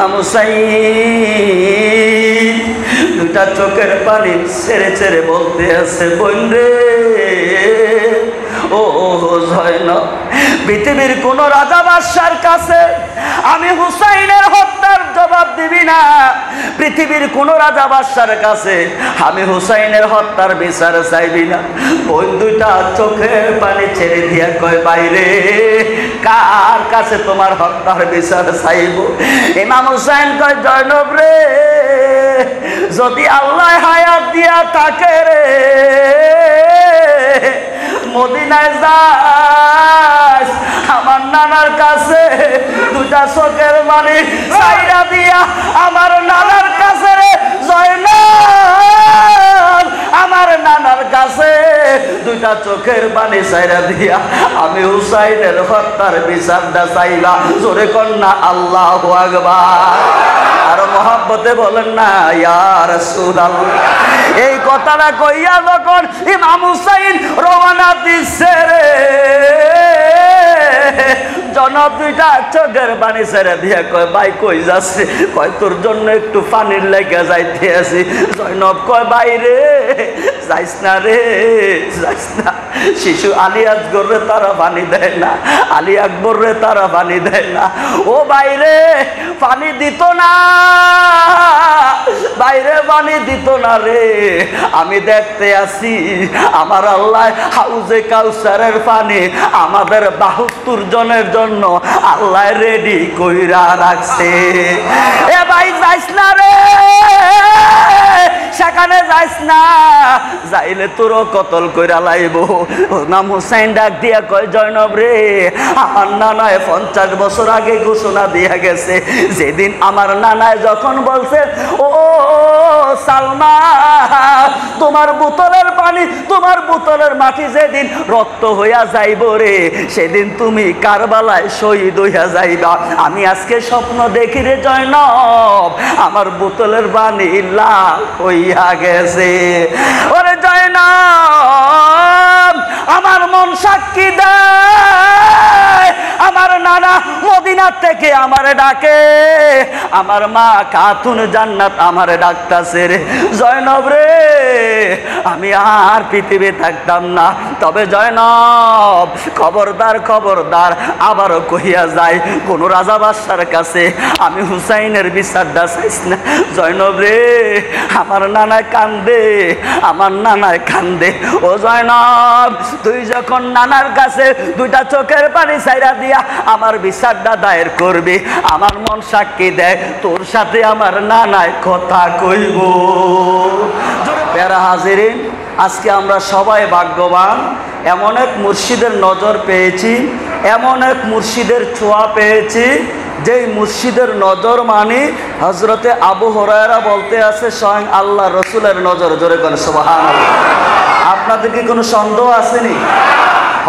ইমাম হুসাইন দুটা চোখের পানি ছেড়ে ছেড়ে বলতে আছে, বোন রে ও জয়নব, পৃথিবীর কোন রাজা বাদশার কাছে আমি হুসাইনের হত্যার জবাব দিবি না। পৃথিবীর কোন রাজা বাদশার কাছে আমি হুসাইনের হত্যার বিচার চাইবি না। ওই দুইটা চোখের পানি ছেড়ে দিয়া কয়, বাইরে কার কাছে তোমার হত্যার বিচার চাইব? ইমাম হুসাইন কয়, জয়নব রে, যদি আল্লাহ হায়াত দিয়া থাকে রে, মদিনায় যাস, আমার নানার কাছে দুটা চোখের পানি ছাইরা দিয়া আমার নানার কাছে রে জয়নব, আমার নানার কাছে দুটা চোখের পানি ছাইরা দিয়া আমি হুসাইনের হত্যার বিচারটা চাইলা। জোরে কন্যা আল্লাহু আকবার। আর মহব্বতে বলেন না ইয়া রাসূলুল্লাহ। এই কথাটা কইয়া যখন ইমাম হুসাইন রওনা দিচ্ছে রে, জনব দুইটা চোখের পানি ছেড়ে দিয়ে কয়, ভাই কই যাচ্ছে? কয়, তোর জন্য একটু পানির লেগে যাইতে আছি। জয়নব কয়, বাইরে যাইস না রে, যাইস না। শিশু আলী আসগর রে তারা পানি দেয় না, আলী আকবর রে তারা পানি দেয় না। ও বাইরে পানি দিত না, বাইরে পানি দিত না রে। আমি দেখতে আসি আমার আল্লাহ হাউজে কাউসারের পানি আমাদের 72 জনের জন্য আল্লাহ রেডি কইরা রাখছে। এ ভাই যাইস না রে, সেখানে যাইস না, যাইলে তোরও কতল কইরা লাইব। ইমাম হুসাইন ডাক দিয়া কয়, জয়নব রে, আমার নানায় 50 বছর আগে ঘোষণা দিয়া গেছে, যেদিন আমার নানায় যখন বলছে, ও সালমা, তোমার বোতলের পানি, তোমার বোতলের মাটি যেদিন রক্ত হইয়া যাইব রে, সেদিন তুমি কারবালায় শহীদ হইয়া যাইবা। আমি আজকে স্বপ্ন দেখি রে জয়নব, আমার বোতলের পানি লাল হইয়া গেছে। ওরে জয়নব, আমার মন সাক্ষী দেয়, আমার নানা মদিনার থেকে আমারে ডাকে, আমার মা খাতুন জান্নাত আমারে ডাকতাছে রে। জয়নব রে, আমি আর পৃথিবী থাকতাম না, তবে জয়নব খবরদার, খবরদার, আবারও কহিয়া যায়, কোন রাজা বাদশার কাছে আমি হুসাইনের বিচারটা চাইস না। জয়নব রে, আমার নানায় কান্দে, আমার নানায় কান্দে। ও জয়নব, তুই যখন নানার কাছে দুইটা চোখের পানি ছাইরা দিয়া আমার বিচারটা দায়ের করবি, আমার মন সাক্ষী দেয় তোর সাথে আমার নানায় কথা কইব। প্যারা হাজিরিন, আজকে আমরা সবাই ভাগ্যবান, এমন এক মুর্শিদের নজর পেয়েছি, এমন এক মুর্শিদের ছোঁয়া পেয়েছি, যেই মুর্শিদের নজর মানি হযরতে আবু হুরায়রা বলতে আছে স্বয়ং আল্লাহ রসুলের নজর। জোরে করে সুবহানাল্লাহ। আপনাদের কি কোনো সন্দেহ আসেনি?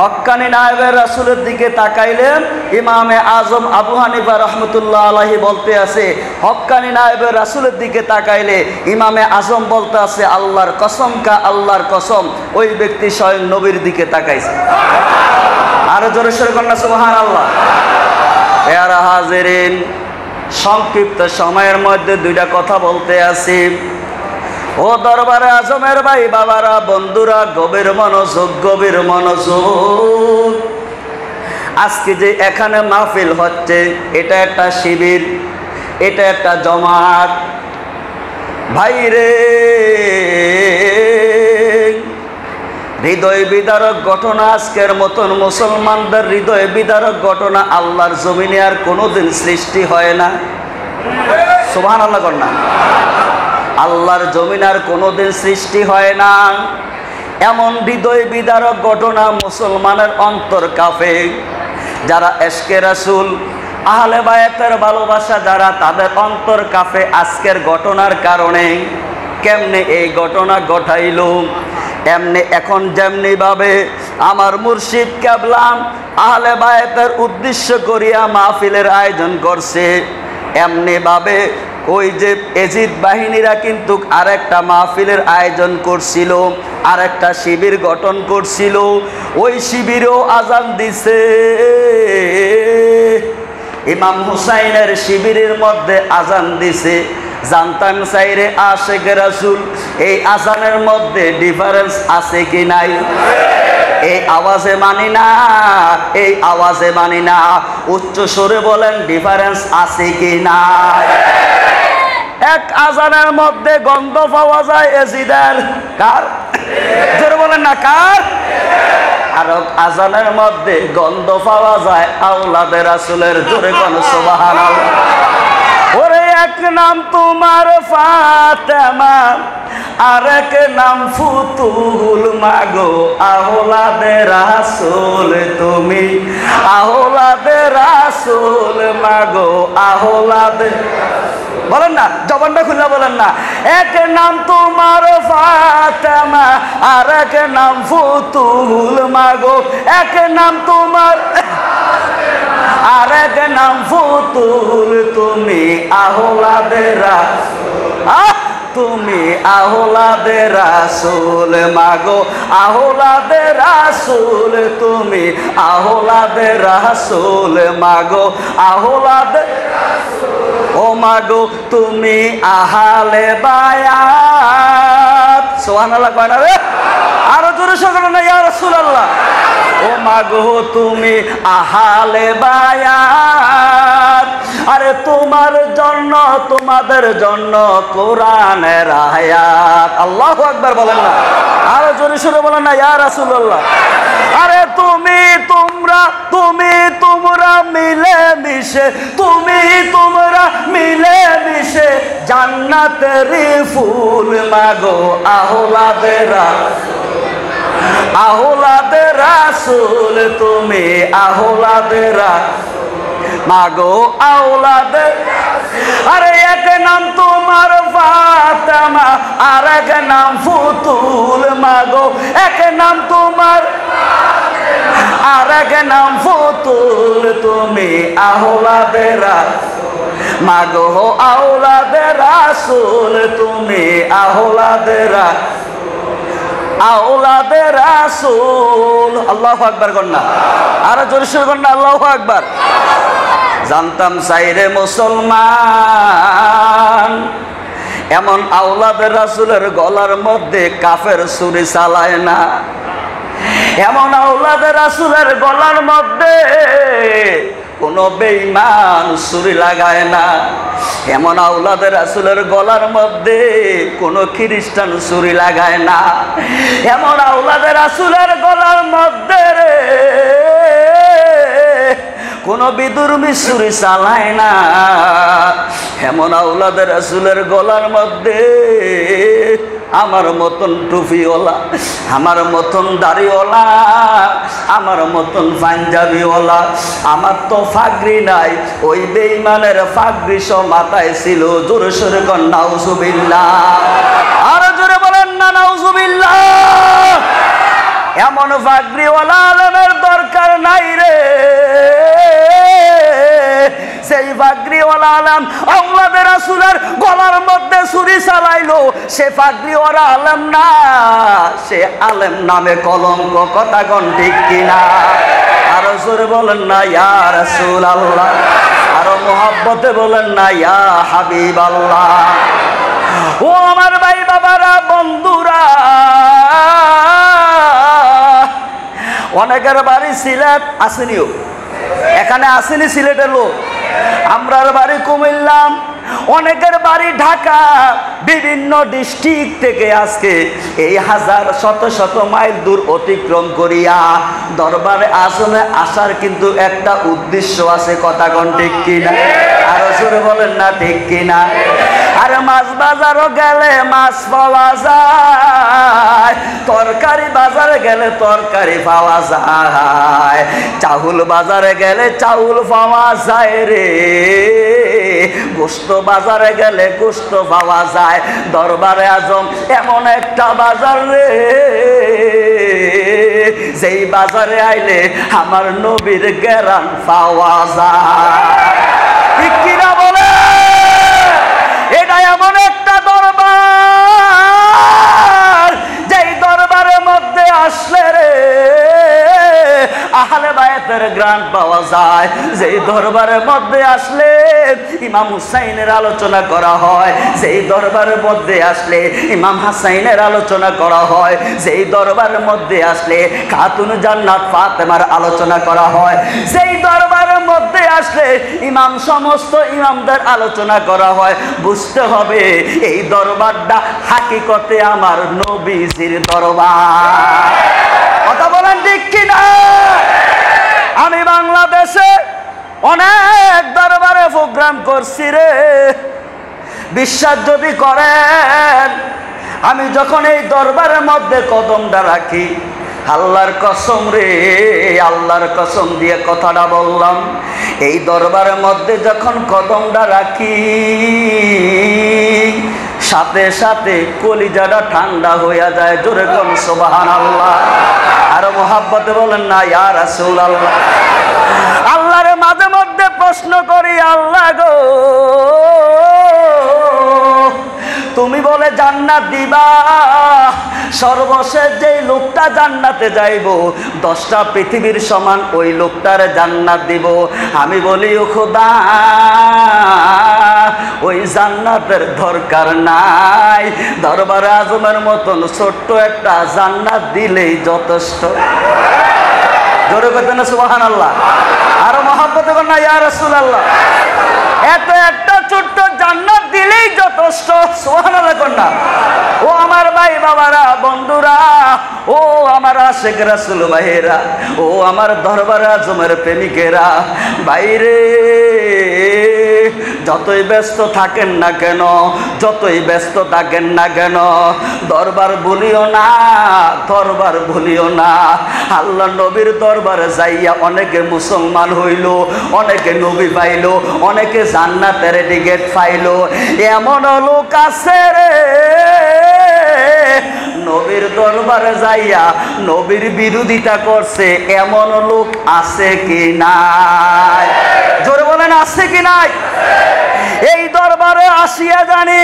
হক্কানি নায়েবে রাসূলের দিকে তাকাইলেন ইমামে আজম আবু হানিফা রহমতুল্লাহ আলাইহি বলতে আছে, হক্কানি নায়েবে রাসূলের দিকে তাকাইলে ইমামে আজম বলতে আছে, আল্লাহর কসম কা আল্লাহর কসম, ওই ব্যক্তি স্বয়ং নবীর দিকে তাকাইছে। আরো জোরে সরে কন্যা সুবহানাল্লাহ। প্যারা হাজিরিন, সংক্ষিপ্ত সময়ের মধ্যে দুইটা কথা বলতে আসি। ও দরবারে আজমের ভাই বাবারা, বন্ধুরা, গভীর মনোযোগ, গভীর মনোযোগ। আজকে যে এখানে মাহফিল হচ্ছে, এটা একটা শিবির, এটা একটা জমাত। ভাইরে, হৃদয় বিদারক ঘটনা, আজকের মতন মুসলমানদের হৃদয় বিদারক ঘটনা আল্লাহর জমিনে আর কোনোদিন সৃষ্টি হয় না। সুবহানাল্লাহ কন্যা। আল্লাহর জমিন আর কোনোদিন সৃষ্টি হয় না। এমন হৃদয় বিদারক ঘটনা মুসলমানের অন্তর কাঁপে। যারা এশকে রাসূল, আহলে বায়াতের ভালোবাসা যারা, তাদের অন্তর কাঁপে আজকের ঘটনার কারণে। কেমনে এই ঘটনা ঘটাইল? এমনি এখন যেমনি ভাবে আমার মুর্শিদ কেবলা আহলে বায়াতের উদ্দেশ্য করিয়া মাহফিলের আয়োজন করছে, এমনি ভাবে ওই যে এজিদ বাহিনীরা কিন্তু আরেকটা মাহফিলের আয়োজন করছিল, আরেকটা শিবির গঠন করছিল। ওই শিবিরেও আজান দিছে, ইমাম হুসাইনের শিবিরের মধ্যে আজান দিছে। জানতাম চাইরে আশেক রাসূল, এই আজানের মধ্যে ডিফারেন্স আছে কি নাই? এই আওয়াজে মানি না, এই আওয়াজে মানি না। উচ্চ সুরে বলেন ডিফারেন্স আছে কি নাই? এক আজানের মধ্যে গন্ধ পাওয়া যায় এজিদের, কার? জোরে বলেন না, কার? আর আজানের মধ্যে গন্ধ পাওয়া যায় আওলাদে রাসূলের। জোরে কোন সুবহানাল্লাহ। ওরে এক নাম তোমার ফাতেমা, আর এক নাম ফুতুল, মাগো আওলাদে রাসূল তুমি, আওলাদে রাসূল মাগো আওলাদে। বলেন না, জবানটা খুলে বলেন না। এক নাম তোমার ফাতেমা, আর এক নাম ফুতুল, মাগো এক নাম তোমার, আর এক নাম ফুতুল, তুমি আওলাদে রাসূল, তুমি আওলাদে রাসূল মাগো আওলাদে রাসূল, তুমি আওলাদে রাসূল মাগো আওলাদে রাসূল। ও মাগো তুমি আহলে বায়াত। সুবহানাল্লাহ কয় না রে? আরো জোরে সকলে না ইয়া রাসূলুল্লাহ। ও মাগো তুমি আহলে বায়াত, আরে তোমার জন্য তোমাদের জন্য কোরআনের আয়াত। আল্লাহু আকবার বলেন না, আরো জোরে সুরে বলেন না ইয়া রাসূলুল্লাহ। আরে তুমি তোমরা, তুমি তোমরা মিলে মিশে, তুমি তোমরা মিলে মিশে জান্নাতের ফুল মাগো আওলাদে রাসূল, আওলাদে রাসূল তুমি আওলাদে রাসূল মাগো আওলাদে। আরে এক নাম তোমার ফাতেমা, আর এক নাম ফুতুল, মাগো এক নাম তোমার, আর এক নাম ফুতুল, তুমি আওলাদে রাসূল মাগো আওলাদে রাসূল, তুমি আওলাদে রাসূল, আওলাদে রাসূল। আল্লাহু আকবার কন্যা, আরো জোরে সুরে কন্যা আল্লাহু আকবার। জানতাম চাইরে মুসলমান, এমন আওলাদে রাসূলের গলার মধ্যে কাফের ছুরি চালায় না, এমন আওলাদে রাসূলের গলার মধ্যে কোন বেঈমান ছুরি লাগায় না, এমন আওলাদে রাসূলের গলার মধ্যে কোন খ্রিস্টান ছুরি লাগায় না, এমন আওলাদে রাসূলের গলার মধ্যে রে কোন বিদুর্মী ছুরি চালায় না, এমন আওলাদে রাসূলের গলার মধ্যে আমার মতন টুপিওয়ালা, আমার মতন দাড়িওয়ালা, আমার মতন পাঞ্জাবিওয়ালা, আমার তো ফাগরি নাই, ওই বেঈমানের ফাগরি সব মাথায় ছিল। জোরে সোরে কর নাউজুবিল্লাহ, আরো জোরে বলেন না নাউজুবিল্লাহ। এমন ফাগরিওয়ালা আলেমের দরকার নাই রে, সেই ফাগরিওয়ালা আলেম আওলাদে রাসূলের গলার মধ্যে ছুরি চালাইলো, সে ফাগরিওয়ালা আলেম না, সে আলেম নামে কলঙ্ক। কথা কোন ঠিক কিনা? আরো জোরে বলেন না ইয়া রাসূলুল্লাহ, আরো মোহাব্বতে বলেন না ইয়া হাবিবাল্লাহ। ও আমার ভাই বাবারা, বন্ধুরা, অনেকের বাড়ি সিলেট আসেনিও, এখানে আসেনি সিলেটের লোক, আমরার বাড়ি কুমিল্লা, অনেকের বাড়ি ঢাকা, বিভিন্ন ডিস্ট্রিক্ট থেকে আজকে এই হাজার শত শত মাইল দূর অতিক্রম করিয়া দরবারে আজমে আসার কিন্তু একটা উদ্দেশ্য আছে। কথা কোন ঠিক কিনা? আরো জোরে বলেন না ঠিক কিনা? আর মাছ বাজারও গেলে মাছ পাওয়া যায়, তরকারি বাজারে গেলে তরকারি পাওয়া যায়, চাউল বাজারে গেলে চাউল পাওয়া যায় রে, গোশত বাজারে গেলে গোশত পাওয়া যায়। দরবারে আজম এমন একটা বাজার রে, যেই বাজারে আইলে আমার নবীর ঘেরান পাওয়া যায়। ঠিক কিনা বলে? এটা এমন একটা দরবার, যেই দরবারের মধ্যে আসলে রে আহলে বায়াতের গ্রান্ট পাওয়া পাওয়া যায়, যেই দরবারের মধ্যে আসলে ইমাম হুসাইনের আলোচনা করা হয়, যেই দরবারের মধ্যে আসলে ইমাম হাসাইনের আলোচনা করা হয়, যেই দরবারের মধ্যে আসলে খাতুন জান্নাত ফাতেমার আলোচনা করা হয়, যেই দরবারের মধ্যে আসলে ইমাম সমস্ত ইমামদের আলোচনা করা হয়, বুঝতে হবে এই দরবারটা হাকিকতে আমার নবীজির দরবার। কথা বলেন ঠিক কিনা? আমি বাংলাদেশে অনেক দরবারে প্রোগ্রাম করছি রে, বিশ্বাস যদি করেন, আমি যখন এই দরবারের মধ্যে কদমটা রাখি, আল্লাহর কসম রে, আল্লাহর কসম দিয়ে কথাটা বললাম, এই দরবারের মধ্যে যখন কদমটা রাখি, সাথে সাথে কলিজাটা ঠান্ডা হইয়া যায়। জোরে কোন সুবহানাল্লাহ। আর মুহাব্বতে বলেন না ইয়া রাসূলুল্লাহ। আল্লাহর মাঝে মধ্যে প্রশ্ন করি, আল্লাহ গো, তুমি বলে জান্নাত দিবা, সর্বশেষ যেই লোকটা জান্নাতে যাইব 10টা পৃথিবীর সমান ওই লোকটার জান্নাত দিব। আমি বলি ও খোদা, ওই জান্নাতের দরকার নাই, দরবারে আজমের মতন ছোট্ট একটা জান্নাত দিলেই যথেষ্ট। জোরে কথা না সুবহানাল্লাহ। আর মহব্বতে বলেন না ইয়া রাসূলুল্লাহ। এত একটা ছোট্ট জান্নাত দিলেই যথেষ্ট। সুবহানাল্লাহ কন্যা। ও আমার ভাই বাবারা, বন্ধুরা, ও আমার আশিক রাসূল ভাইরা, ও আমার দরবার আজমের প্রেমিকেরা, বাইরে যতই ব্যস্ত থাকেন না কেন, যতই ব্যস্ত থাকেন না কেন, দরবার ভুলিও না, দরবার ভুলিও না। আল্লাহ নবীর দরবারে যাইয়া অনেকে মুসলমান হইল, অনেকে নবী পাইল, অনেকে জান্নাতের টিকেট পাইল। এমন লোক আছে রে, নবীর দরবারে যাইয়া নবীর বিরোধিতা করছে, এমন লোক আছে কি নাই? জোরে বলেন আছে কি নাই? এই দরবারে আসিয়া জানি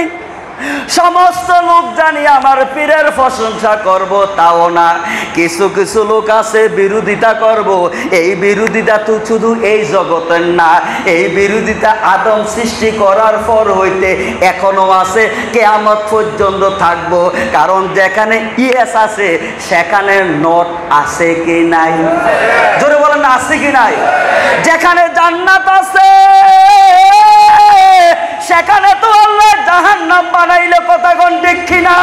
সমস্ত লোক জানি আমার পীরের প্রশংসা করব, তাও না, কিছু কিছু লোক আছে বিরোধিতা করব। এই বিরোধিতা তো শুধু এই জগতের না, এই বিরোধিতা আদম সৃষ্টি করার পর হইতে এখনো আছে, কিয়ামত পর্যন্ত থাকবো। কারণ যেখানে ইয়েস আছে সেখানে নট আছে কি নাই? জোরে বলেন না আছে কি নাই? যেখানে জান্নাত আছে সেখানে তো আল্লাহ জাহান্নাম বানাইলে, কথা কোন ঠিক কিনা?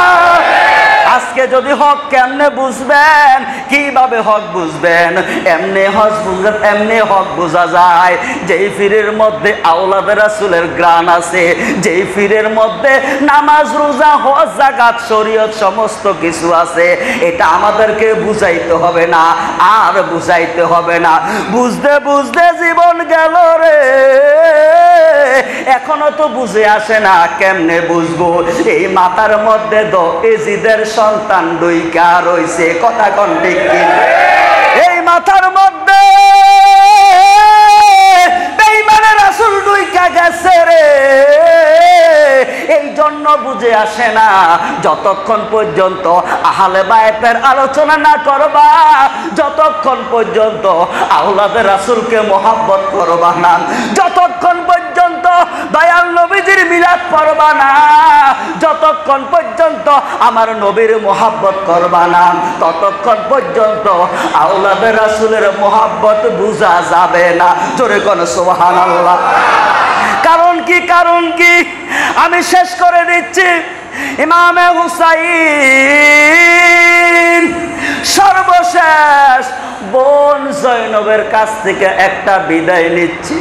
আজকে যদি হক কেমনে বুঝবেন, কিভাবে হক বুঝবেন? এমনি হক বোঝা যায় যেই পীরের মধ্যে আওলাদ রাসূলের গ্রাণ আছে, যেই পীরের মধ্যে নামাজ রোজা হজ যাকাত শরীয়ত সমস্ত কিছু আছে। এটা আমাদেরকে বুঝাইতে হবে না, আর বুঝাইতে হবে না। বুঝতে বুঝতে জীবন গেল রে, এখনো তো বুঝে আসে না, কেমনে বুঝবো? এই মাথার মধ্যে এজিদের সন্তান ডুইকা রইছে, কথা কোন ঠিক কিনা? এই মাথার মধ্যে বেঈমানের রাসূল ডুইকা গেছে রে, এই জন্য বুঝে আসে না। যতক্ষণ পর্যন্ত আহলে বায়তের আলোচনা না করবা, যতক্ষণ পর্যন্ত আওলাদের রাসূলকে মহব্বত করবা না, যতক্ষণ পর্যন্ত দয়াল নবীজির মিলাদ পড়বা না, যতক্ষণ পর্যন্ত আমার নবীর মহব্বত করবা না, ততক্ষণ পর্যন্ত আওলাদের রাসূলের মহব্বত বুঝা যাবে না। জোরে কোন সুবহানাল্লাহ। কারণ কি? কারণ কি? আমি শেষ করে দিচ্ছি। ইমামে হুসাইন সর্বশেষ বোন জয়নবের কাছ থেকে একটা বিদায় নিচ্ছি।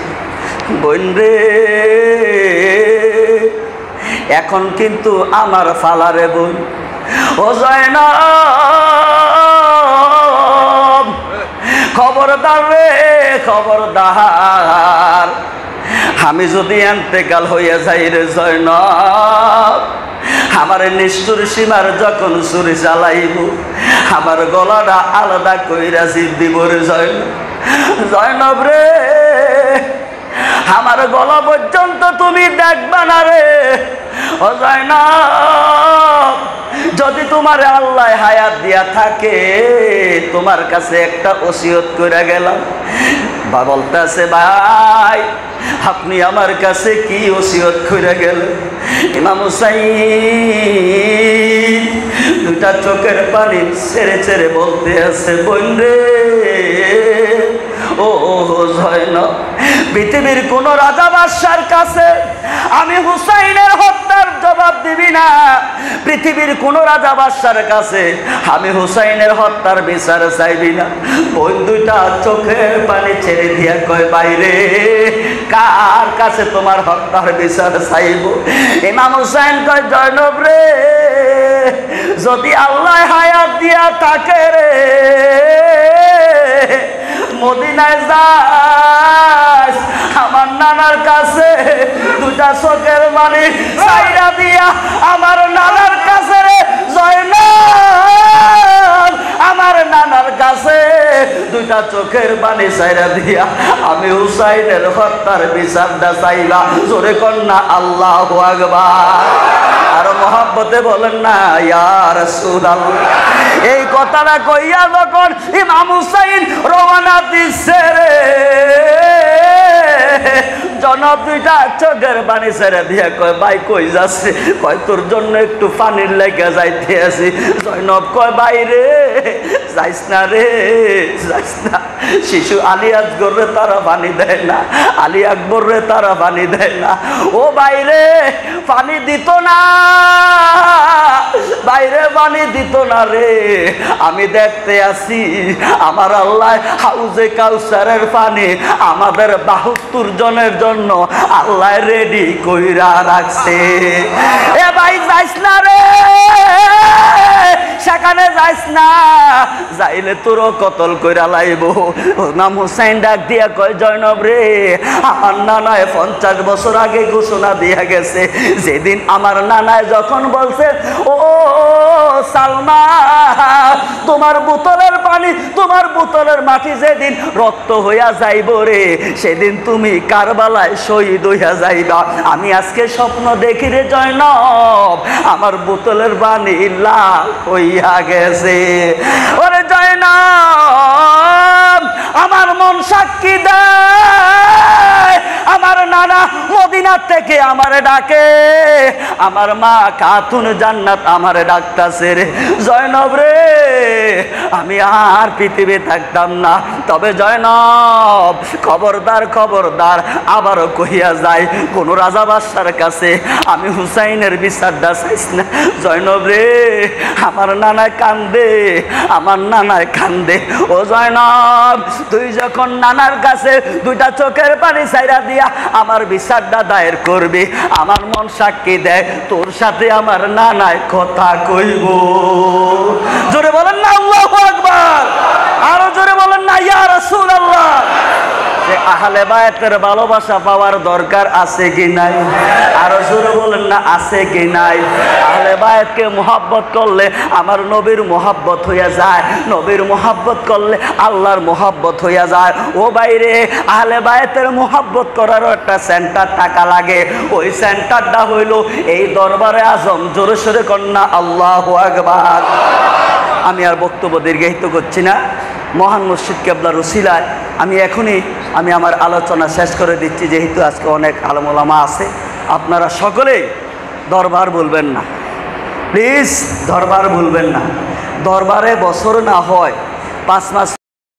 বোন রে, এখন কিন্তু আমার ফালারে বোন। ও জয়নব, খবরদার রে, খবরদার, আমি যদি ইন্তেকাল হইয়া যাই রে জয়নব, আমার নিষ্ঠুর সীমার যখন ছুরি চালাইব, আমার গলাটা আলাদা কইরা জিভ দিব রে জয়নব। জয়নব রে, আমার গলা পর্যন্ত তুমি দেখবা না রে। ও জয়নব, যদি তোমার আল্লাহ হায়াত দিয়া থাকে, তোমার কাছে একটা ওসিয়ত করে গেলাম, বা বলতেছে, ভাই আপনি আমার কাছে কি ওসিয়ত করে গেলেন? ইমাম হুসাইন দুটা চোখের পানি ছেড়ে ছেড়ে বলতে আছে, বোন রে, ও জয়নব, পৃথিবীর কোন রাজা বাদশার কাছে আমি হুসাইনের হত্যার জবাব দিবি না। পৃথিবীর কোন রাজা বাদশার কাছে আমি হুসাইনের হত্যার বিচার চাইবি না। বোন দুইটা চোখের পানি ছেড়ে দিয়া কয়, বাইরে কার কাছে তোমার হত্যার বিচার চাইব? ইমাম হুসাইন কয়, জয়নব রে, যদি আল্লাহ হায়াত দিয়া থাকে রে, মদিনায় যাস, আমার নানার কাছে দুটা চোখের পানি ছাইরা দিয়া আমার নানার কাছে রে জয়নব, আমার নানার কাছে দুইটা চোখের পানি ছাইরা দিয়া আমি হুসাইনের হত্যার বিচারটা চাইবা। জোরে কন্যা আল্লাহু আকবার। আর মহব্বতে বলেন না ইয়া রাসূলুল্লাহ। এই কথাটা কইয়া যখন ইমাম হুসাইন রওনা দিচ্ছে রে, জনব দুইটা চোখের পানি ছেড়ে দিয়ে কয়, ভাই কই যাচ্ছে? কয়, তোর জন্য একটু পানির লেগে যাইতে আছি। জয়নব কয়, ভাই রে যাইস না রে, যাইস না। শিশু আলী আসগর রে তারা পানি দেয় না, আলী আকবর রে তারা পানি দেয় না। ও বাইরে পানি দিত না, বাইরে পানি দিত না রে। আমি দেখতে আসি আমার আল্লাহ হাউজে কাউসারের পানি আমাদের 72 জনের জন্য আল্লাহ রেডি কইরা রাখছে। এ ভাই যাইস না রে, সেখানে যাইস না, যাইলে তোরও কতল কইরা লাইব। ইমাম হুসাইন ডাক দিয়া কয়, জয়নব রে, আমার নানায় 50 বছর আগে ঘোষণা দিয়া গেছে, যেদিন আমার নানায় যখন বলছে, ও সালমা, তোমার বোতলের পানি, তোমার বোতলের মাটি যেদিন রক্ত হইয়া যাইব রে, সেদিন তুমি কারবালায় শহীদ হইয়া যাইবা। আমি আজকে স্বপ্ন দেখি রে জয়নব, আমার বোতলের পানি লাল হইয়া গেছে। ওরে জয়নব, আমার মন সাক্ষী দেয়, আমার নানা মদিনার থেকে আমারে ডাকে, আমার মা খাতুন জান্নাত আমারে ডাকতাছে রে। জয়নব রে, আমি আর পৃথিবী থাকতাম না, তবে জয়নব খবরদার, খবরদার, আবারও কহিয়া যায় কোন রাজা বাদশার কাছে আমি হুসাইনের বিচারটা চাইস না। জয়নব রে, আমার নানা কান্দে, আমার নানায় কান্দে। ও জয়নব, তুই যখন নানার কাছে দুইটা চোখের পানি ছাইরা দিয়া আমার বিচারটা দায়ের করবি, আমার মন সাক্ষী দেয় তোর সাথে আমার নানায় কথা কইব। জোরে বলেন না আল্লাহু আকবার। আরো জোরে বলেন না ইয়া রাসূলুল্লাহ। যে আহলে বায়াতের ভালোবাসা পাওয়ার দরকার আছে কি নাই? আরো জোরে বলেন না আছে কি নাই? আহলে বায়াতকে মুহাব্বত করলে আমার নবীর মুহাব্বত হইয়া যায়, নবীর মুহাব্বত করলে আল্লাহর মুহাব্বত হইয়া যায়। ও বাইরে, আহলে বায়াতের মুহাব্বত করারও একটা সেন্টার টাকা লাগে, ওই সেন্টারটা হইল এই দরবারে আজম। জোরে সোরে কন্যা আল্লাহু আকবার। আমি আর বক্তব্য দীর্ঘায়িত করছি না, মহান মুর্শিদ কেবলার উসিলায় আমি আমার আলোচনা শেষ করে দিচ্ছি, যেহেতু আজকে অনেক আলেম ওলামা আছে। আপনারা সকলেই দরবার বলবেন না, প্লিজ দরবার বলবেন না। দরবারে বছর না হয় 5 মাস